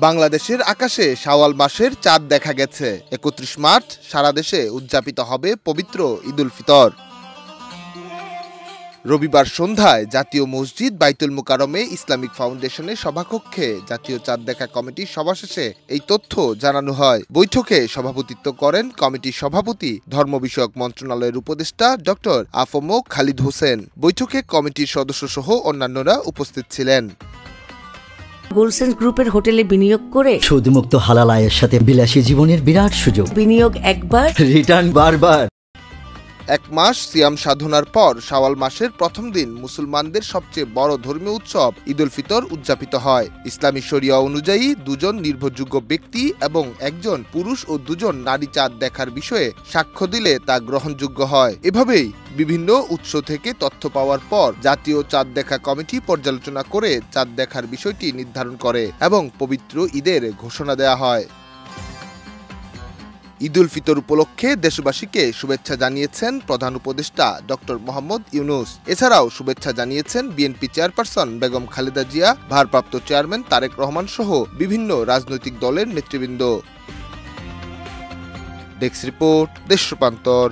বাংলাদেশের আকাশে শাওয়াল মাসের চাঁদ দেখা গেছে। ৩১ মার্চ সারা দেশে উদযাপিত হবে পবিত্র ঈদুল ফিতর। রবিবার সন্ধ্যায় জাতীয় মসজিদ বাইতুল মুকাররমে ইসলামিক ফাউন্ডেশনের সভাকক্ষে জাতীয় চাঁদ দেখা কমিটির সভা শেষে এই তথ্য জানানো হয়। বৈঠকে সভাপতিত্ব করেন কমিটির সভাপতি, ধর্ম বিষয়ক মন্ত্রণালয়ের উপদেষ্টা ডক্টর আফম খালিদ হোসেন। বৈঠকে কমিটির সদস্যসহ অন্যান্যরা উপস্থিত ছিলেন। গোলসেন্স গ্রুপের হোটেলে বিনিয়োগ করে সুদমুক্ত হালাল আয়ের সাথে বিলাসী জীবনের বিরাট সুযোগ। বিনিয়োগ একবার, রিটার্ন বারবার। ১ মাস সিয়াম সাধনার পর শাওয়াল মাসের প্রথম দিন মুসলমানদের সবচেয়ে বড় ধর্মীয় উৎসব ঈদুল ফিতর উদযাপিত হয়। ইসলামী শরিয়া অনুযায়ী দুজন নির্ভরযোগ্য ব্যক্তি এবং একজন পুরুষ ও দুজন নারী চাঁদ দেখার বিষয়ে সাক্ষ্য দিলে তা গ্রহণযোগ্য হয়। এভাবেই বিভিন্ন উৎস থেকে তথ্য পাওয়ার পর জাতীয় চাঁদ দেখা কমিটি পর্যালোচনা করে চাঁদ দেখার বিষয়টি নির্ধারণ করে এবং পবিত্র ঈদের ঘোষণা দেয়া হয়। ঈদুল ফিতর উপলক্ষে দেশবাসীকে শুভেচ্ছা জানিয়েছেন প্রধান উপদেষ্টা ডক্টর মোহাম্মদ ইউনূস। এছাড়াও শুভেচ্ছা জানিয়েছেন বিএনপি চেয়ারপারসন বেগম খালেদা জিয়া, ভারপ্রাপ্ত চেয়ারম্যান তারেক রহমান সহ বিভিন্ন রাজনৈতিক দলের নেতৃবৃন্দ। ডেস্ক রিপোর্ট, দেশ রূপান্তর।